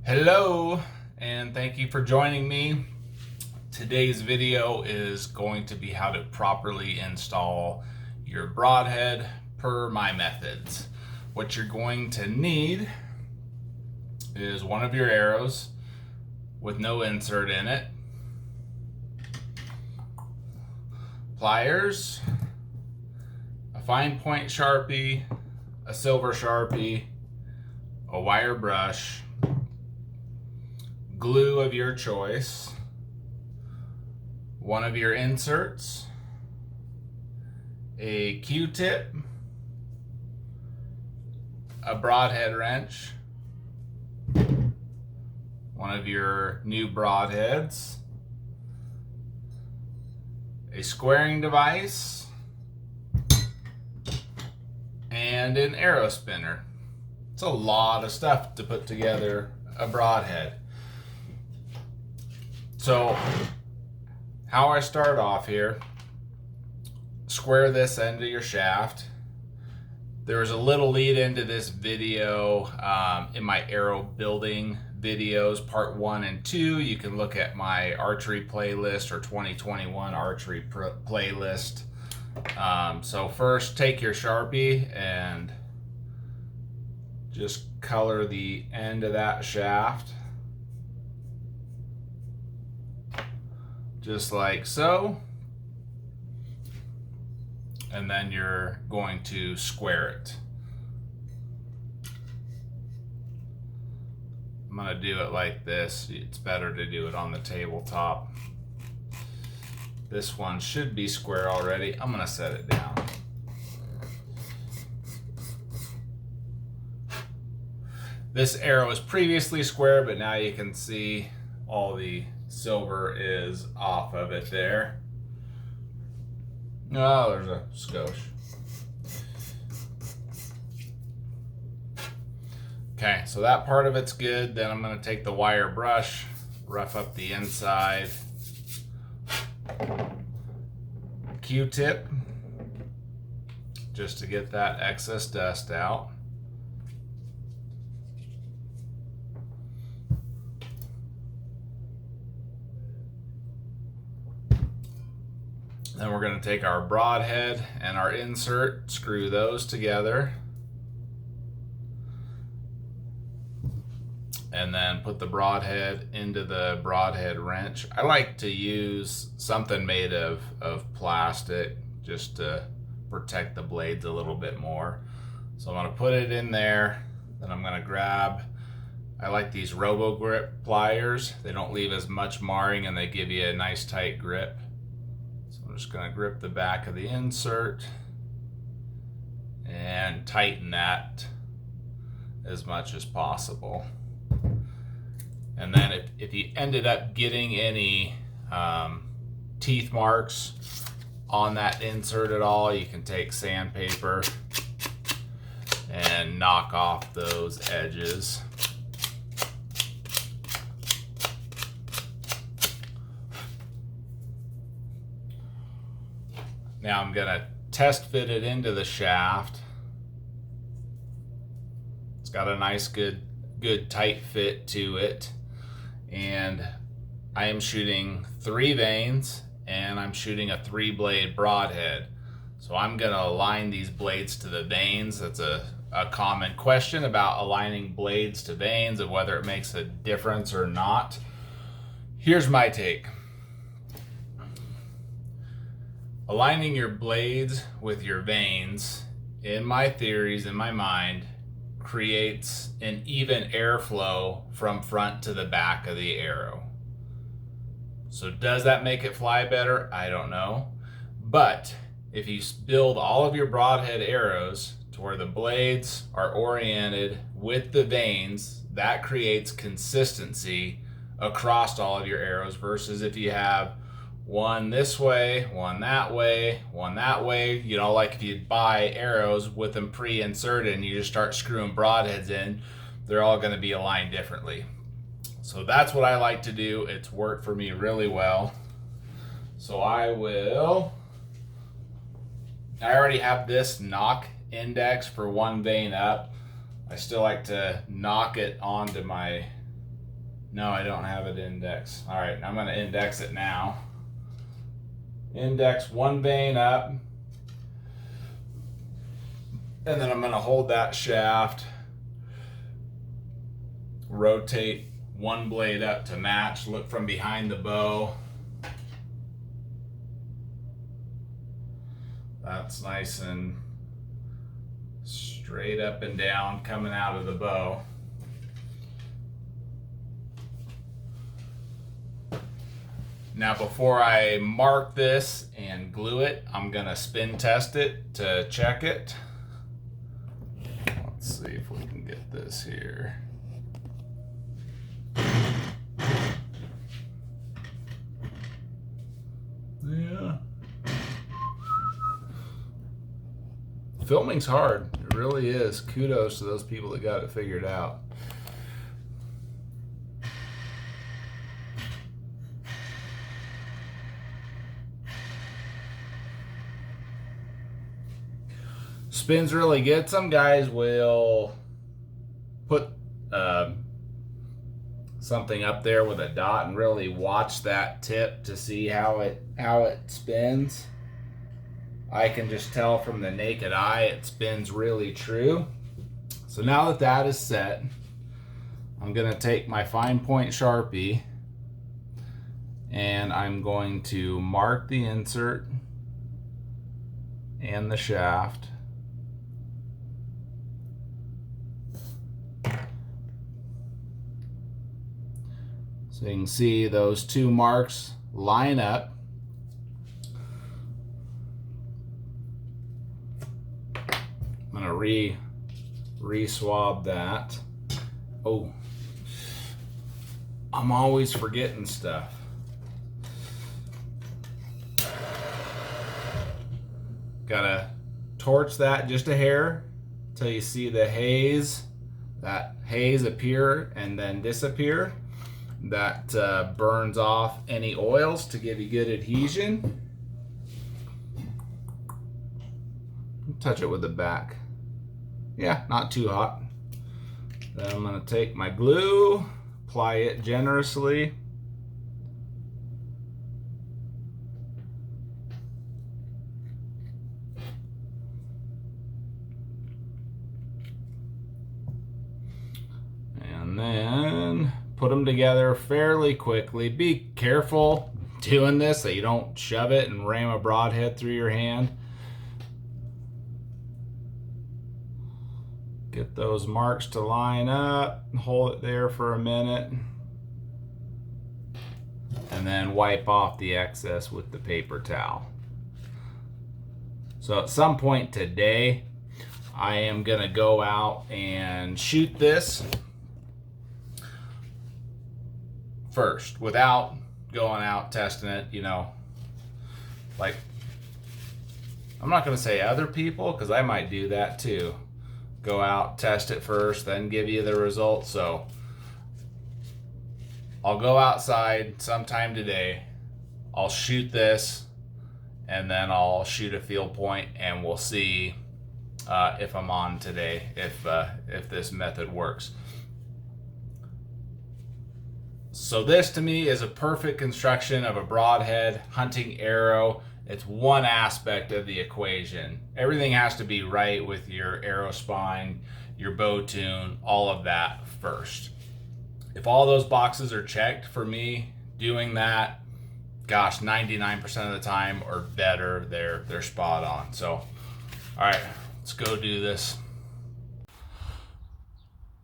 Hello, and thank you for joining me. Today's video is going to be how to properly install your broadhead per my methods. What you're going to need is one of your arrows with no insert in it, pliers, a fine point Sharpie, a silver Sharpie, a wire brush, glue of your choice, one of your inserts, a Q-tip, a broadhead wrench, one of your new broadheads, a squaring device, and an arrow spinner. It's a lot of stuff to put together a broadhead. So how I start off here, square this end of your shaft. There's a little lead into this video in my arrow building videos, part 1 and 2. You can look at my archery playlist or 2021 archery playlist. So first, take your Sharpie and just color the end of that shaft, just like so, and then you're going to square it. I'm going to do it like this. It's better to do it on the tabletop. This one should be square already. I'm going to set it down. This arrow is previously square, but now you can see all the silver is off of it there. Oh, there's a skosh. Okay, so that part of it's good. Then I'm going to take the wire brush, rough up the inside. Q-tip, just to get that excess dust out. Then we're going to take our broadhead and our insert, screw those together, and then put the broadhead into the broadhead wrench. I like to use something made of plastic just to protect the blades a little bit more. So I'm going to put it in there, then I'm going to grab, I like these Robo Grip pliers. They don't leave as much marring and they give you a nice tight grip. I'm just going to grip the back of the insert and tighten that as much as possible. And then if you ended up getting any teeth marks on that insert at all, you can take sandpaper and knock off those edges. Now I'm going to test fit it into the shaft. It's got a nice good tight fit to it. And I am shooting 3 vanes and I'm shooting a 3-blade broadhead. So I'm going to align these blades to the vanes. That's a common question about aligning blades to vanes and whether it makes a difference or not. Here's my take. Aligning your blades with your vanes, in my theories, in my mind, creates an even airflow from front to the back of the arrow. So does that make it fly better? I don't know. But if you build all of your broadhead arrows to where the blades are oriented with the vanes, that creates consistency across all of your arrows, versus if you have one this way, one that way, one that way. You know, like if you buy arrows with them pre-inserted and you just start screwing broadheads in, they're all going to be aligned differently. So that's what I like to do. It's worked for me really well. So I already have this knock index for one vane up. I still like to knock it onto my No, I don't have it indexed. All right, I'm going to index it now. Index one vein up. And then I'm going to hold that shaft. Rotate one blade up to match. Look from behind the bow. That's nice and straight up and down coming out of the bow. Now before I mark this and glue it, I'm gonna spin test it to check it. Let's see if we can get this here. Yeah. Filming's hard, it really is. Kudos to those people that got it figured out. Spins really good. Some guys will put something up there with a dot and really watch that tip to see how it spins. I can just tell from the naked eye it spins really true. So now that that is set, I'm going to take my fine point Sharpie and I'm going to mark the insert and the shaft. So you can see those two marks line up. I'm gonna re-swab that. Oh, I'm always forgetting stuff. Gotta torch that just a hair till you see the haze, that haze appear and then disappear. That burns off any oils to give you good adhesion. Touch it with the back. Yeah, not too hot. Then I'm going to take my glue, apply it generously. And then put them together fairly quickly. Be careful doing this so you don't shove it and ram a broadhead through your hand. Get those marks to line up, hold it there for a minute, and then wipe off the excess with the paper towel. So at some point today, I am gonna go out and shoot this first without going out testing it, you know. Like, I'm not gonna say other people, because I might do that too. Go out, test it first, then give you the results. So I'll go outside sometime today, I'll shoot this, and then I'll shoot a field point, and we'll see if I'm on today, if this method works. So this to me is a perfect construction of a broadhead hunting arrow. It's one aspect of the equation. Everything has to be right with your arrow spine, your bow tune, all of that first. If all those boxes are checked for me doing that, gosh, 99% of the time or better, they're spot on. So, all right, let's go do this.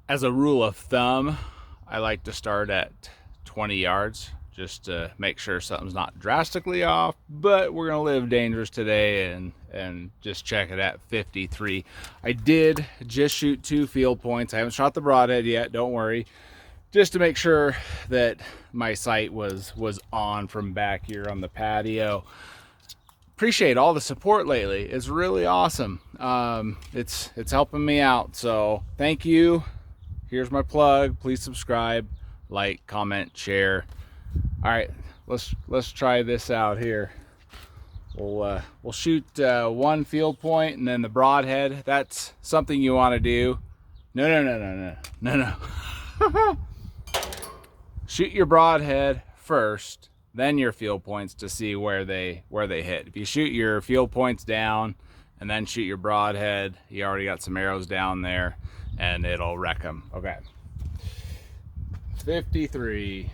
As a rule of thumb, I like to start at 20 yards just to make sure something's not drastically off, but we're gonna live dangerous today and just check it at 53. I did just shoot 2 field points. I haven't shot the broadhead yet, don't worry, just to make sure that my sight was on from back here on the patio. Appreciate all the support lately. It's really awesome. It's helping me out, so thank you. Here's my plug. Please subscribe, like, comment, share. All right, let's try this out here. We'll shoot 1 field point and then the broadhead. That's something you want to do. No. shoot your broadhead first, then your field points to see where they hit. If you shoot your field points down and then shoot your broadhead, you already got some arrows down there and it'll wreck them. Okay. 53.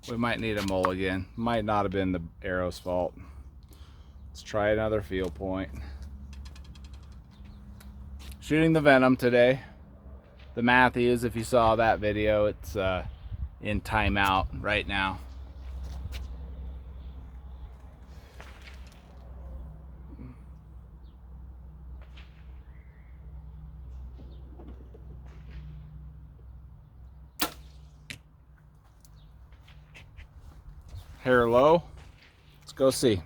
We might need a mulligan. Might not have been the arrow's fault. Let's try another field point. Shooting the venom today. The math is, if you saw that video, it's in timeout right now. Hair low. Let's go see.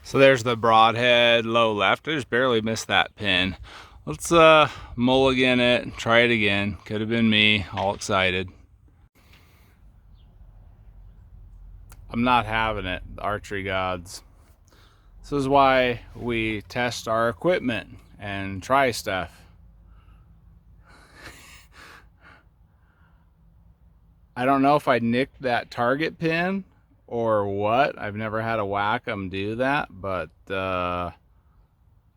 So there's the broadhead low left. I just barely missed that pin. Let's mulligan it, try it again. Could have been me, all excited. I'm not having it, the archery gods. This is why we test our equipment and try stuff. I don't know if I nicked that target pin or what. I've never had a whack-em do that, but I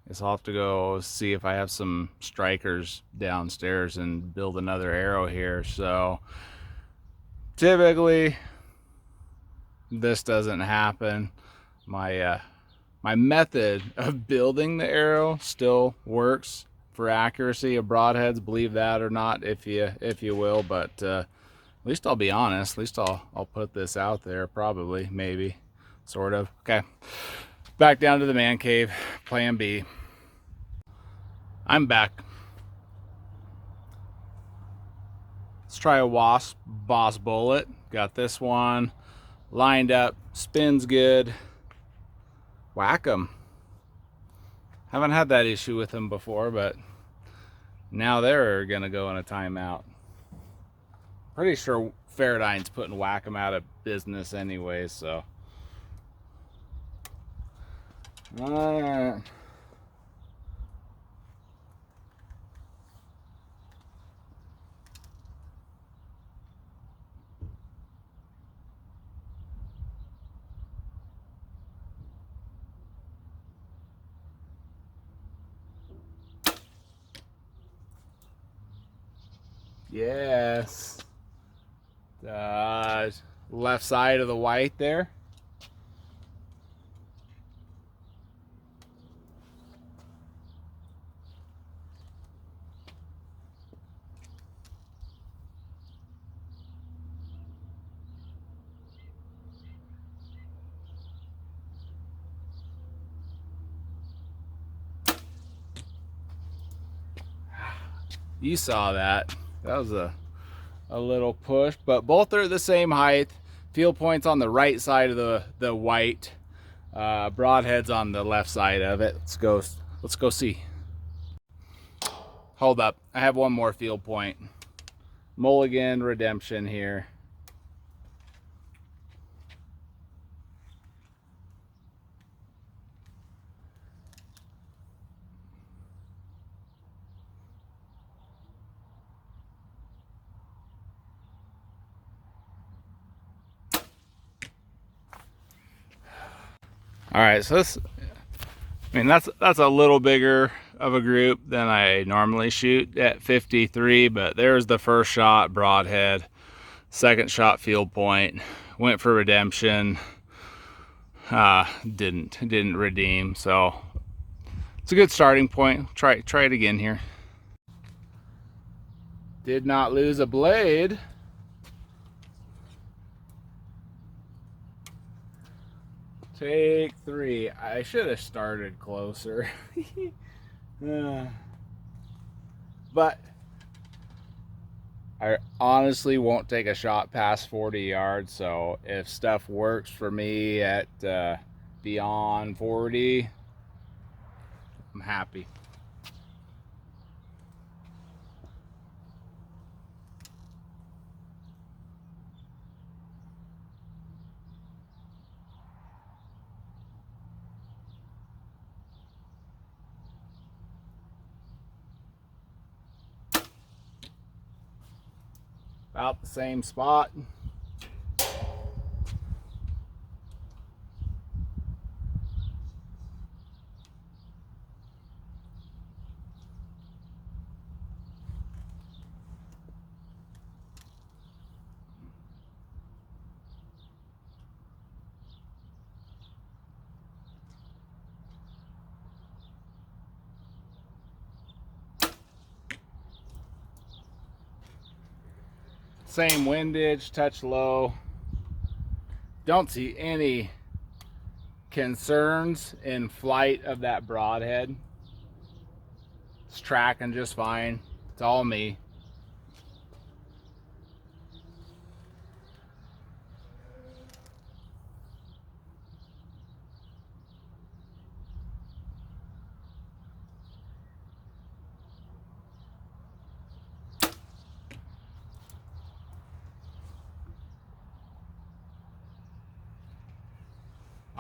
guess I'll have to go see if I have some strikers downstairs and build another arrow here. So typically this doesn't happen. My method of building the arrow still works for accuracy of broadheads, believe that or not, if you will, but at least I'll be honest. At least I'll put this out there, probably, maybe, sort of. Okay, back down to the man cave, plan B. I'm back. Let's try a wasp boss bullet. Got this one lined up, spins good. Whack 'em. Haven't had that issue with them before, but now they're gonna go in a timeout. Pretty sure Faradine's putting whack-em out of business anyway, so. Yes. Left side of the white there. You saw that. That was a little push, but both are the same height. Field points on the right side of the white. Broadhead's on the left side of it. Let's go see. Hold up. I have one more field point. Mulligan redemption here. All right, so this, I mean, that's a little bigger of a group than I normally shoot at 53, but there's the first shot, broadhead, second shot, field point, went for redemption, didn't redeem, so it's a good starting point. Try it again here. Did not lose a blade. Take 3. I should have started closer. But I honestly won't take a shot past 40 yards, so if stuff works for me at beyond 40, I'm happy. About the same spot. Same windage, touch low. Don't see any concerns in flight of that broadhead. It's tracking just fine. It's all me.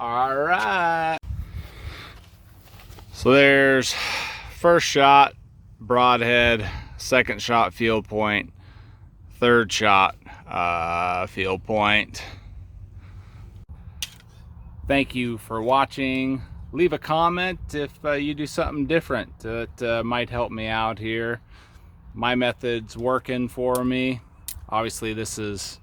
All right. So there's first shot, broadhead, second shot, field point, third shot, field point. Thank you for watching. Leave a comment if you do something different that might help me out here. My method's working for me. Obviously this is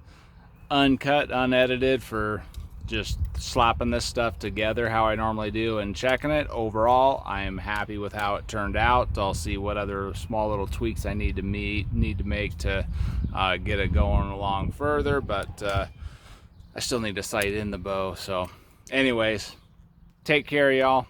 uncut, unedited for just slapping this stuff together how I normally do and checking it. Overall, I am happy with how it turned out. I'll see what other small little tweaks I need to make to get it going along further, but I still need to sight in the bow. So anyways, take care, y'all.